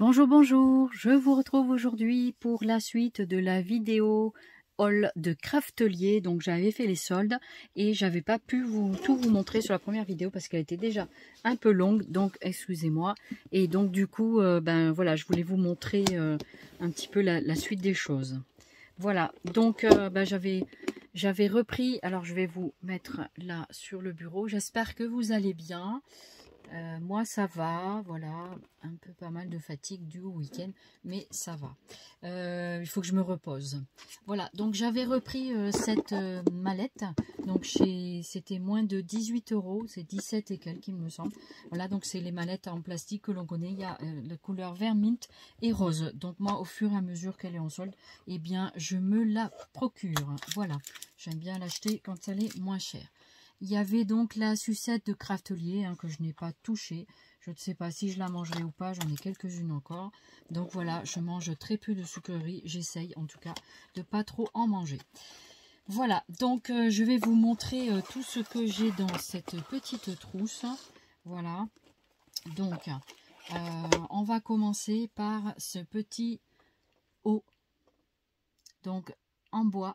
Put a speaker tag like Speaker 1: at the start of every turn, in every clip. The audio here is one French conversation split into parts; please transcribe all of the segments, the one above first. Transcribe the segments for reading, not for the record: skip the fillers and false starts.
Speaker 1: Bonjour, bonjour, je vous retrouve aujourd'hui pour la suite de la vidéo haul de Craftelier. Donc j'avais fait les soldes et j'avais pas pu tout vous montrer sur la première vidéo parce qu'elle était déjà un peu longue, donc excusez-moi. Et donc du coup, ben voilà, je voulais vous montrer un petit peu la suite des choses. Voilà, donc ben, j'avais repris, alors je vais vous mettre là sur le bureau, j'espère que vous allez bien. Moi ça va, voilà, un peu pas mal de fatigue due au week-end, mais ça va. Il faut que je me repose. Voilà, donc j'avais repris cette mallette, donc c'était moins de 18 €, c'est 17 et quelques il me semble. Voilà, donc c'est les mallettes en plastique que l'on connaît, il y a la couleur vert mint et rose. Donc moi au fur et à mesure qu'elle est en solde, eh bien je me la procure. Voilà, j'aime bien l'acheter quand elle est moins chère. Il y avait donc la sucette de Craftelier que je n'ai pas touchée. Je ne sais pas si je la mangerai ou pas, j'en ai quelques-unes encore. Donc voilà, je mange très peu de sucreries. J'essaye en tout cas de pas trop en manger. Voilà, donc je vais vous montrer tout ce que j'ai dans cette petite trousse. Voilà, donc on va commencer par ce petit haut, donc en bois.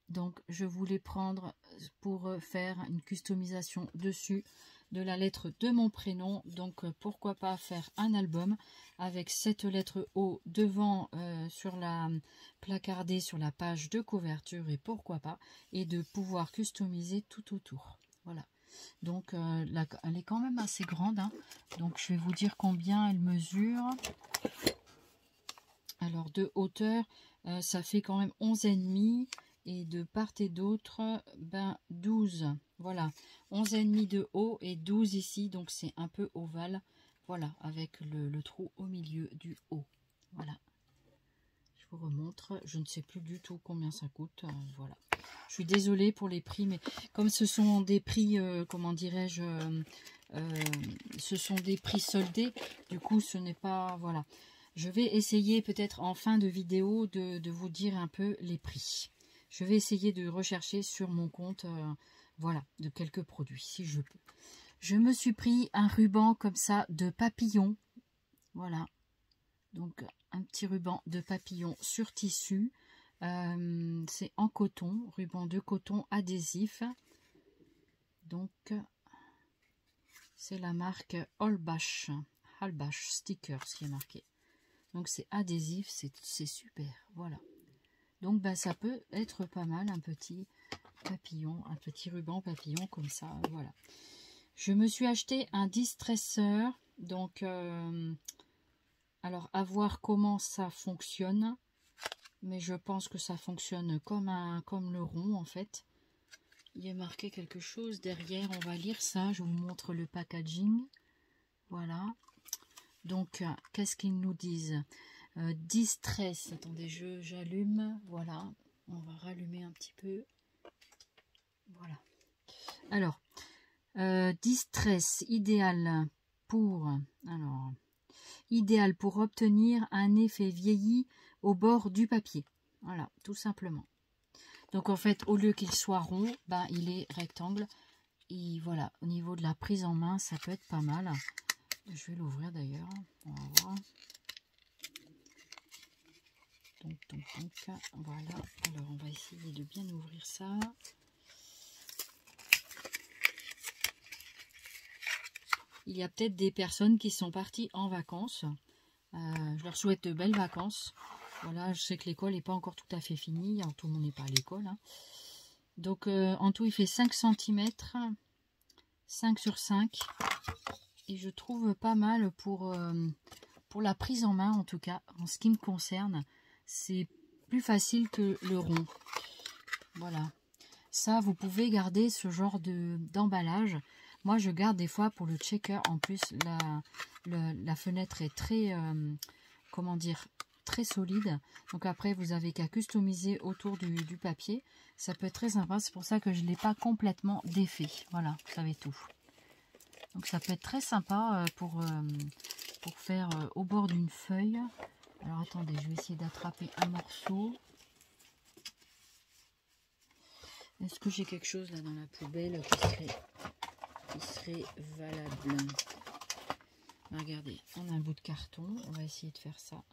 Speaker 1: Donc je voulais prendre pour faire une customisation dessus de la lettre de mon prénom. Donc pourquoi pas faire un album avec cette lettre O devant sur la placardée sur la page de couverture, et pourquoi pas, et de pouvoir customiser tout autour. Voilà. Donc elle est quand même assez grande, donc je vais vous dire combien elle mesure. Alors de hauteur, ça fait quand même 11,5. Et de part et d'autre, ben 12. Voilà, 11,5 de haut et 12 ici, donc c'est un peu ovale. Voilà, avec le trou au milieu du haut. Voilà, je vous remontre. Je ne sais plus du tout combien ça coûte. Voilà, je suis désolée pour les prix, mais comme ce sont des prix, comment dirais-je, ce sont des prix soldés, du coup ce n'est pas, voilà. Je vais essayer peut-être en fin de vidéo de vous dire un peu les prix. Je vais essayer de rechercher sur mon compte, voilà, de quelques produits, si je peux. Je me suis pris un ruban comme ça de papillon. Voilà. Donc, un petit ruban de papillon sur tissu. C'est en coton, ruban de coton adhésif. Donc, c'est la marque Halbach. Halbach Stickers qui est marqué. Donc, c'est adhésif, c'est super. Voilà. Donc ben, ça peut être pas mal, un petit papillon, un petit ruban papillon comme ça, voilà. Je me suis acheté un distresseur, donc alors à voir comment ça fonctionne, mais je pense que ça fonctionne comme le rond en fait. Il est marqué quelque chose derrière, on va lire ça, je vous montre le packaging. Voilà. Donc qu'est-ce qu'ils nous disent? Distress, attendez, j'allume, voilà, on va rallumer un petit peu, voilà. Alors, distress, idéal pour obtenir un effet vieilli au bord du papier, voilà, tout simplement. Donc en fait, au lieu qu'il soit rond, ben, il est rectangle, et voilà, au niveau de la prise en main, ça peut être pas mal. Je vais l'ouvrir d'ailleurs, on va voir. Donc, voilà, alors on va essayer de bien ouvrir ça. Il y a peut-être des personnes qui sont parties en vacances. Je leur souhaite de belles vacances. Voilà, je sais que l'école n'est pas encore tout à fait finie. Alors, tout le monde n'est pas à l'école. Donc, en tout, il fait 5 cm. 5 sur 5. Et je trouve pas mal pour la prise en main, en tout cas, en ce qui me concerne. C'est plus facile que le rond. Voilà. Ça, vous pouvez garder ce genre d'emballage. Moi, je garde des fois pour le checker. En plus, la fenêtre est très, comment dire, très solide. Donc après, vous avez qu'à customiser autour du papier. Ça peut être très sympa. C'est pour ça que je ne l'ai pas complètement défait. Voilà, vous savez tout. Donc ça peut être très sympa pour faire au bord d'une feuille. Alors attendez, je vais essayer d'attraper un morceau. Est-ce que j'ai quelque chose là dans la poubelle qui serait valable? Regardez, on a un bout de carton, on va essayer de faire ça.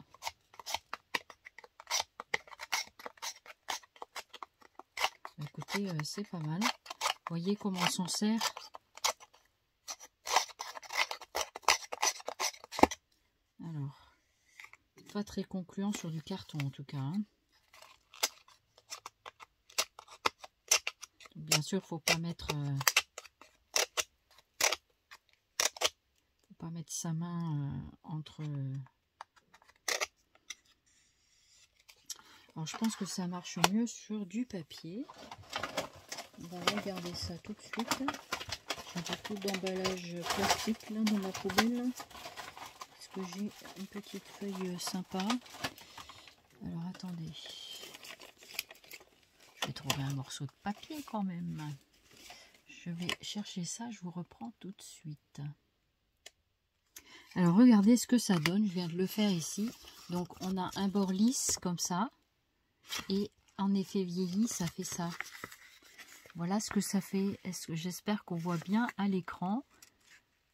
Speaker 1: Écoutez, c'est pas mal. Voyez comment on s'en sert. Alors, pas très concluant sur du carton en tout cas. Hein. Bien sûr, faut pas mettre sa main entre. Alors, je pense que ça marche mieux sur du papier. On va regarder ça tout de suite. J'ai beaucoup d'emballage plastique là dans ma poubelle. Est-ce que j'ai une petite feuille sympa? Alors attendez. Je vais trouver un morceau de papier quand même. Je vais chercher ça, je vous reprends tout de suite. Alors regardez ce que ça donne, je viens de le faire ici. Donc on a un bord lisse comme ça. Et en effet vieilli, ça fait ça. Voilà ce que ça fait. J'espère qu'on voit bien à l'écran.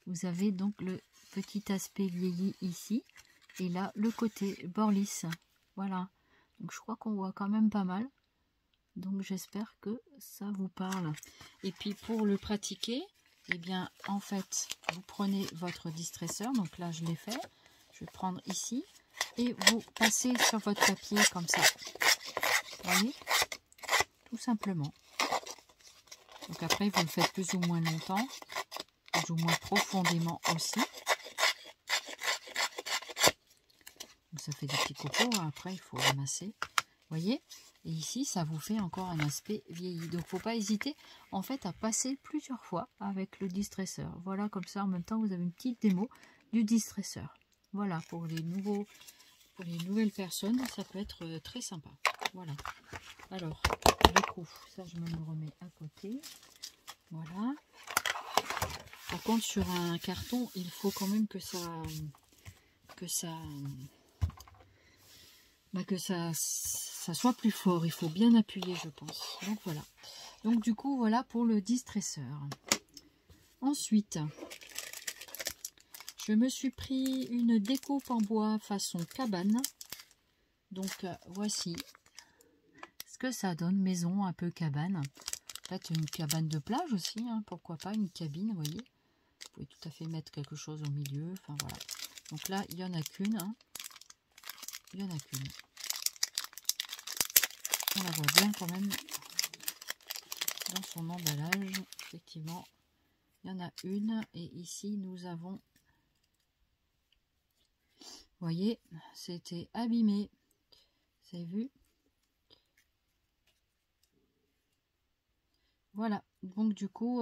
Speaker 1: Vous avez donc le petit aspect vieilli ici. Et là, le côté bord lisse. Voilà. Donc je crois qu'on voit quand même pas mal. Donc j'espère que ça vous parle. Et puis pour le pratiquer, eh bien en fait, vous prenez votre distresseur. Donc là, je l'ai fait. Je vais prendre ici. Et vous passez sur votre papier comme ça. Vous voyez? Tout simplement. Donc après, vous le faites plus ou moins longtemps, plus ou moins profondément aussi. Donc ça fait des petits copeaux, après il faut ramasser. Vous voyez? Et ici, ça vous fait encore un aspect vieilli. Donc il ne faut pas hésiter en fait à passer plusieurs fois avec le distresseur. Voilà, comme ça en même temps, vous avez une petite démo du distresseur. Voilà, pour les nouvelles personnes, ça peut être très sympa. Voilà. Alors, du coup, ça je me le remets à côté. Voilà. Par contre, sur un carton, il faut quand même que ça soit plus fort. Il faut bien appuyer, je pense. Donc voilà. Donc du coup, voilà pour le distresseur. Ensuite, je me suis pris une découpe en bois façon cabane. Donc voici ce que ça donne, maison un peu cabane. Peut-être une cabane de plage aussi, hein, pourquoi pas, une cabine, vous voyez. Vous pouvez tout à fait mettre quelque chose au milieu, enfin voilà. Donc là, il n'y en a qu'une, hein. Il n'y en a qu'une. On la voit bien quand même dans son emballage, effectivement. Il y en a une, et ici nous avons, vous voyez, c'était abîmé. Vous avez vu? Voilà, donc du coup,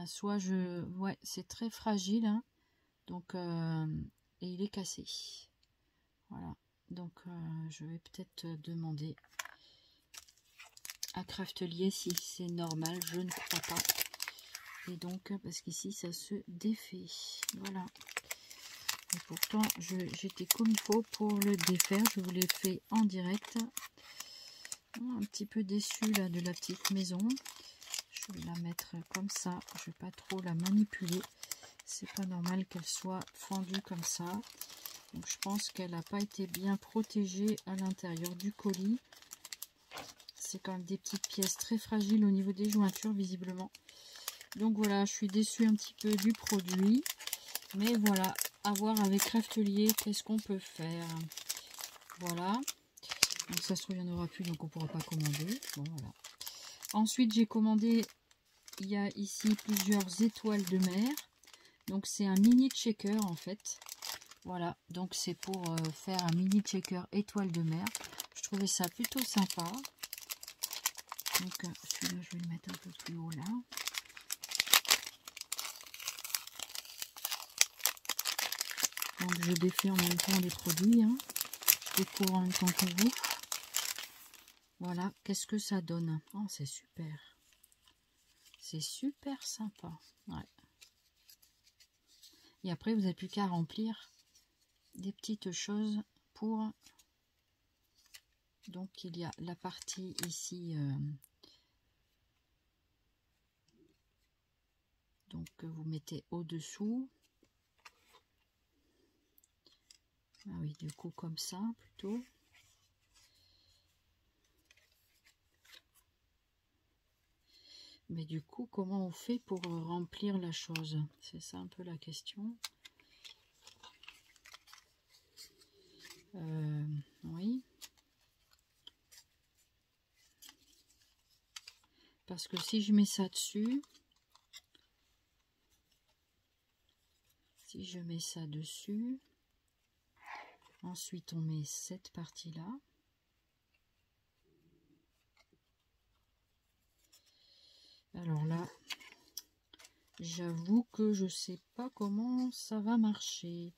Speaker 1: soit je... Ouais, c'est très fragile, hein, donc, et il est cassé. Voilà, donc je vais peut-être demander à Craftelier si c'est normal, je ne crois pas. Et donc, parce qu'ici, ça se défait. Voilà. Et pourtant, j'étais comme il faut pour le défaire. Je vous l'ai fait en direct. Un petit peu déçu là de la petite maison. Je vais la mettre comme ça. Je ne vais pas trop la manipuler. C'est pas normal qu'elle soit fendue comme ça. Donc je pense qu'elle n'a pas été bien protégée à l'intérieur du colis. C'est quand même des petites pièces très fragiles au niveau des jointures visiblement. Donc voilà, je suis déçue un petit peu du produit. Mais voilà, à voir avec Craftelier, qu'est-ce qu'on peut faire. Voilà. Donc ça se trouve, il n'y en aura plus, donc on ne pourra pas commander. Bon, voilà. Ensuite, j'ai commandé, il y a ici plusieurs étoiles de mer. Donc c'est un mini checker en fait. Voilà, donc c'est pour faire un mini checker étoile de mer. Je trouvais ça plutôt sympa. Donc celui-là, je vais le mettre un peu plus haut là. Donc je défais en même temps les produits. Hein. Je découvre en même temps que vous. Voilà, qu'est-ce que ça donne? Oh, c'est super. C'est super sympa. Ouais. Et après, vous n'avez plus qu'à remplir des petites choses pour... Donc, il y a la partie ici... donc, que vous mettez au-dessous. Ah oui, du coup comme ça plutôt. Mais du coup, comment on fait pour remplir la chose? C'est ça un peu la question. Oui. Parce que si je mets ça dessus, si je mets ça dessus, ensuite on met cette partie-là. Alors là, j'avoue que je sais pas comment ça va marcher.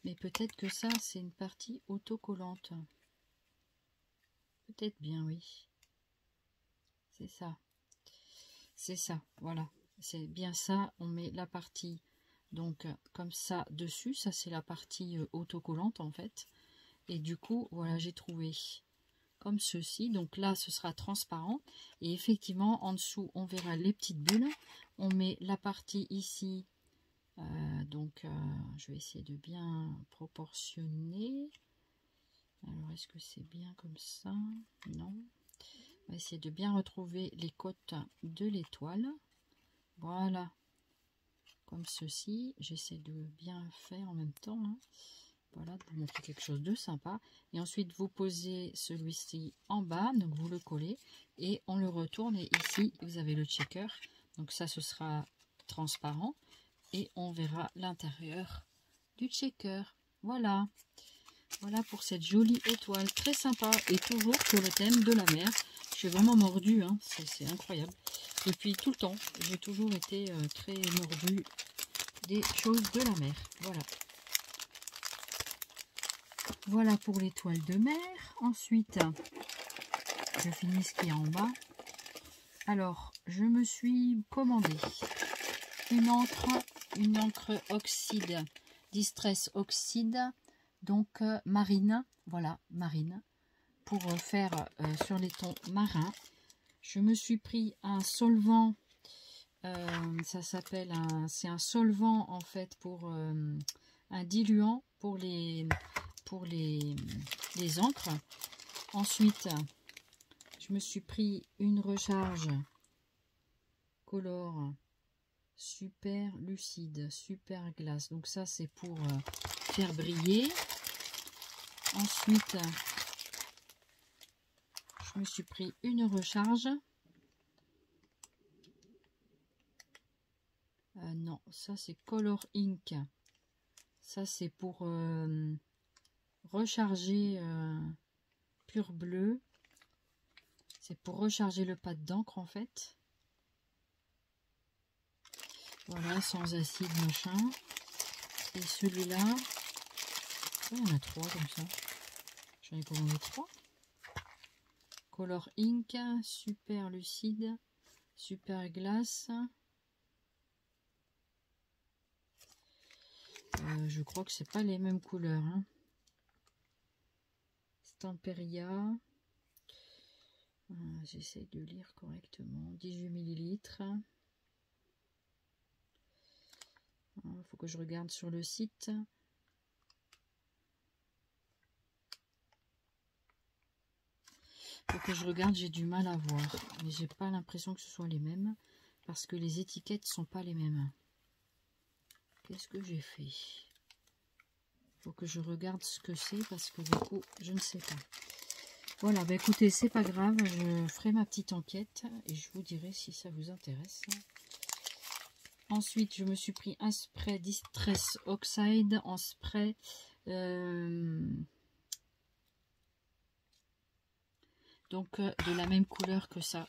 Speaker 1: Mais peut-être que ça, c'est une partie autocollante. Peut-être bien, oui. C'est ça. C'est ça, voilà. C'est bien ça. On met la partie, donc, comme ça, dessus. Ça, c'est la partie autocollante, en fait. Et du coup, voilà, j'ai trouvé comme ceci. Donc là, ce sera transparent. Et effectivement, en dessous, on verra les petites bulles. On met la partie ici. Je vais essayer de bien proportionner. Alors, est-ce que c'est bien comme ça? Non. On va essayer de bien retrouver les côtes de l'étoile. Voilà. Comme ceci. J'essaie de bien faire en même temps. Hein. Voilà, de vous montrer quelque chose de sympa. Et ensuite, vous posez celui-ci en bas. Donc, vous le collez. Et on le retourne. Et ici, vous avez le checker. Donc, ça, ce sera transparent. Et on verra l'intérieur du checker. Voilà. Voilà pour cette jolie étoile, très sympa et toujours sur le thème de la mer. Je suis vraiment mordue, hein. C'est incroyable. Depuis tout le temps, j'ai toujours été très mordue des choses de la mer. Voilà. Voilà pour l'étoile de mer. Ensuite, je finis ce qui est en bas. Alors, je me suis commandé une encre oxyde, Distress Oxide. Donc marine, voilà, marine, pour faire sur les tons marins. Je me suis pris un solvant, ça s'appelle c'est un solvant en fait pour un diluant pour les encres. Ensuite, je me suis pris une recharge color super lucide, super glace. Donc ça c'est pour faire briller. Ensuite, je me suis pris une recharge. Non, ça c'est Color Ink. Ça c'est pour recharger pur bleu. C'est pour recharger le pad d'encre en fait. Voilà, sans acide machin. Et celui-là, oh, il y en a 3 comme ça. J'en ai commandé 3. Color Ink, super lucide, super glace. Je crois que c'est pas les mêmes couleurs. Hein. Stamperia. J'essaie de lire correctement. 18 ml. Il faut que je regarde sur le site. Faut que je regarde, j'ai du mal à voir. Mais j'ai pas l'impression que ce soit les mêmes. Parce que les étiquettes sont pas les mêmes. Qu'est-ce que j'ai fait? Faut que je regarde ce que c'est parce que du coup, je ne sais pas. Voilà, bah écoutez, c'est pas grave. Je ferai ma petite enquête et je vous dirai si ça vous intéresse. Ensuite, je me suis pris un spray Distress Oxide en spray. Donc de la même couleur que ça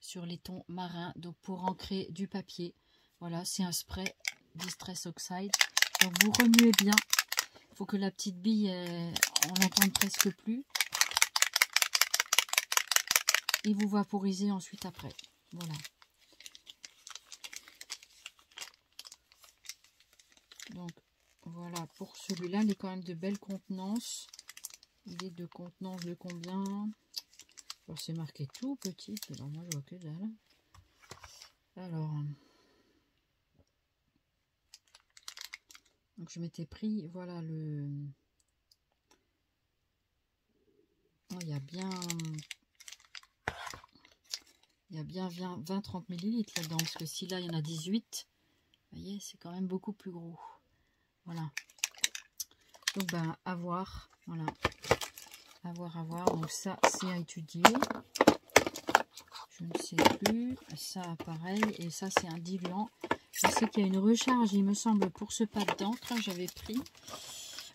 Speaker 1: sur les tons marins, donc pour ancrer du papier. Voilà, c'est un spray Distress Oxide. Donc vous remuez bien. Il faut que la petite bille, on l'entende presque plus. Et vous vaporisez ensuite après. Voilà. Donc voilà pour celui-là, il est quand même de belle contenance. Il est de contenance de combien? Alors c'est marqué tout petit, alors moi je vois que dalle. Alors, donc je m'étais pris, voilà, le il y a bien 20-30 millilitres là-dedans, parce que si là il y en a 18, vous voyez, c'est quand même beaucoup plus gros. Voilà. Donc ben à voir, voilà. À voir. Donc ça c'est à étudier. Je ne sais plus. Ça pareil. Et ça c'est un diluant. Je sais qu'il y a une recharge, il me semble, pour ce pâte d'encre. J'avais pris.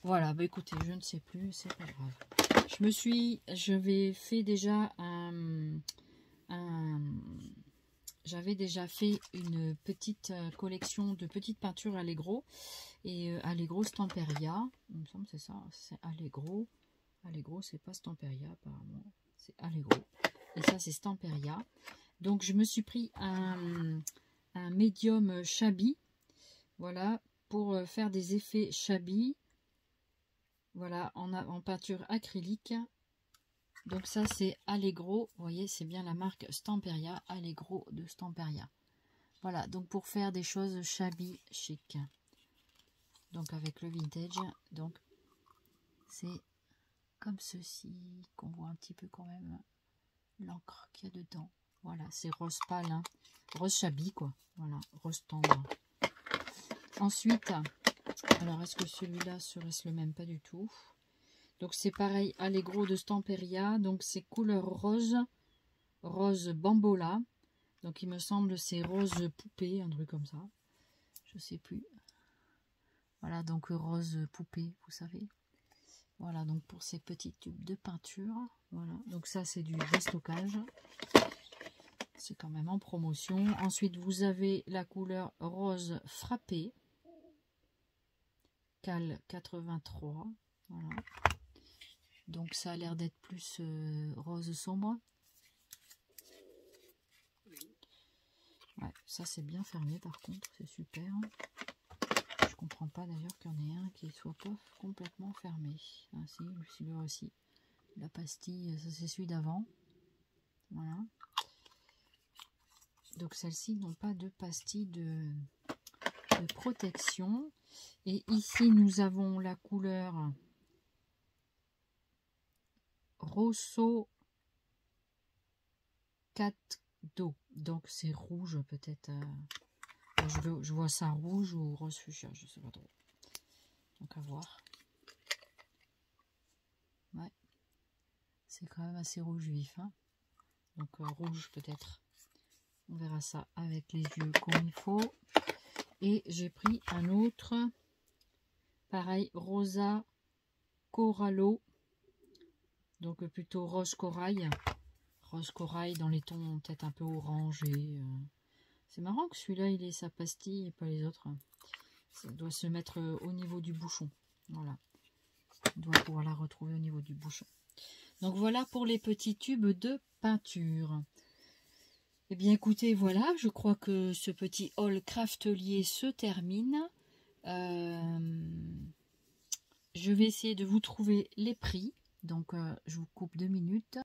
Speaker 1: Voilà, bah écoutez, je ne sais plus, c'est pas grave. J'avais fait déjà j'avais déjà fait une petite collection de petites peintures Allegro. Et Allegro Stamperia, il me semble c'est ça, c'est Allegro. Allegro, c'est pas Stamperia apparemment, c'est Allegro. Et ça c'est Stamperia. Donc je me suis pris un médium shabby, voilà, pour faire des effets shabby, voilà, en peinture acrylique. Donc ça c'est Allegro, vous voyez, c'est bien la marque Stamperia, Allegro de Stamperia. Voilà, donc pour faire des choses shabby chic. Donc avec le vintage, donc c'est comme ceci, qu'on voit un petit peu quand même l'encre qu'il y a dedans. Voilà, c'est rose pâle, hein. Rose shabby quoi, voilà, rose tendre. Ensuite, alors est-ce que celui-là serait-ce le même? Pas du tout. Donc c'est pareil, Allegro de Stamperia, donc c'est couleur rose, rose bambola. Donc il me semble c'est rose poupée, un truc comme ça. Je sais plus. Voilà, donc rose poupée, vous savez. Voilà, donc pour ces petits tubes de peinture. Voilà, donc ça c'est du déstockage. C'est quand même en promotion. Ensuite, vous avez la couleur rose frappée. Cal 83. Voilà. Donc ça a l'air d'être plus rose sombre. Ouais, ça c'est bien fermé par contre, c'est super. Je comprends pas d'ailleurs qu'il y en ait un qui soit pas complètement fermé. Ah, si, celui-là aussi. La pastille, ça c'est celui d'avant. Voilà. Donc celles-ci n'ont pas de pastille de protection. Et ici nous avons la couleur Rosso 4 d'eau. Donc c'est rouge peut-être. Je vois ça rouge ou rose fuchsia, je sais pas trop. Donc à voir. Ouais. C'est quand même assez rouge vif. Hein. Donc rouge peut-être. On verra ça avec les yeux comme il faut. Et j'ai pris un autre. Pareil, Rosa Corallo. Donc plutôt rose corail. Rose corail dans les tons peut-être un peu orangés. C'est marrant que celui-là, il ait sa pastille et pas les autres. Ça doit se mettre au niveau du bouchon. Voilà. On doit pouvoir la retrouver au niveau du bouchon. Donc voilà pour les petits tubes de peinture. Eh bien écoutez, voilà, je crois que ce petit haul craftelier se termine. Je vais essayer de vous trouver les prix. Donc je vous coupe 2 minutes.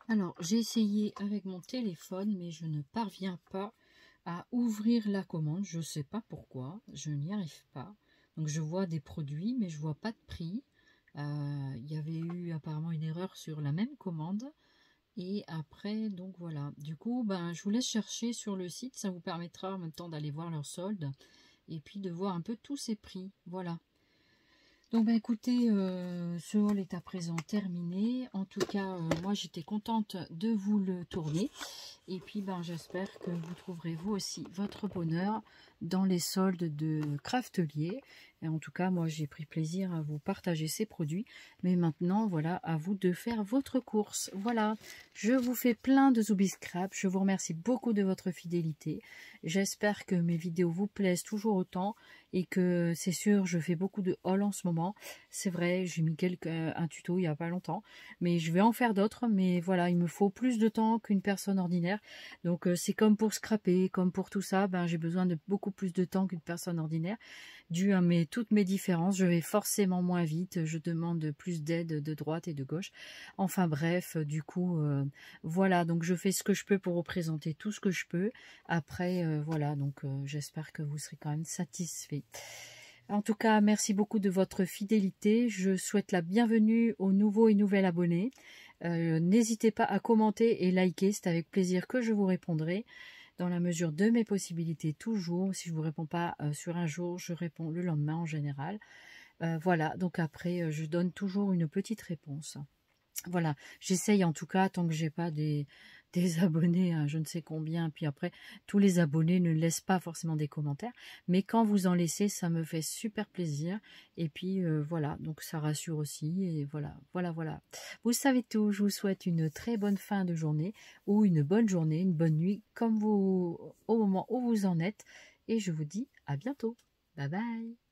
Speaker 1: Alors j'ai essayé avec mon téléphone, mais je ne parviens pas à ouvrir la commande. Je ne sais pas pourquoi, je n'y arrive pas. Donc je vois des produits, mais je vois pas de prix. Il y avait eu apparemment une erreur sur la même commande. Et après, donc voilà. Du coup, ben, je vous laisse chercher sur le site. Ça vous permettra en même temps d'aller voir leurs soldes. Et puis de voir un peu tous ces prix. Voilà. Donc ben écoutez, ce haul est à présent terminé. En tout cas, moi j'étais contente de vous le tourner. Et puis ben j'espère que vous trouverez vous aussi votre bonheur dans les soldes de Craftelier. Et en tout cas, moi j'ai pris plaisir à vous partager ces produits. Mais maintenant, voilà, à vous de faire votre course. Voilà, je vous fais plein de Zoubi Scrap. Je vous remercie beaucoup de votre fidélité. J'espère que mes vidéos vous plaisent toujours autant. Et que c'est sûr, je fais beaucoup de haul en ce moment. C'est vrai, j'ai mis un tuto il n'y a pas longtemps. Mais je vais en faire d'autres. Mais voilà, il me faut plus de temps qu'une personne ordinaire. Donc c'est comme pour scraper, comme pour tout ça. Ben, j'ai besoin de beaucoup plus de temps qu'une personne ordinaire. Dû à toutes mes différences, je vais forcément moins vite. Je demande plus d'aide de droite et de gauche. Enfin bref, du coup, voilà. Donc je fais ce que je peux pour représenter tout ce que je peux. Après, voilà. Donc j'espère que vous serez quand même satisfaits. En tout cas, merci beaucoup de votre fidélité. Je souhaite la bienvenue aux nouveaux et nouvelles abonnés. N'hésitez pas à commenter et liker, c'est avec plaisir que je vous répondrai. Dans la mesure de mes possibilités, toujours. Si je ne vous réponds pas sur un jour, je réponds le lendemain en général. Voilà, donc après, je donne toujours une petite réponse. Voilà, j'essaye en tout cas, tant que j'ai pas des abonnés, hein, je ne sais combien, puis après, tous les abonnés ne laissent pas forcément des commentaires, mais quand vous en laissez, ça me fait super plaisir, et puis voilà, donc ça rassure aussi, et voilà. Vous savez tout, je vous souhaite une très bonne fin de journée, ou une bonne journée, une bonne nuit, comme vous, au moment où vous en êtes, et je vous dis à bientôt. Bye bye.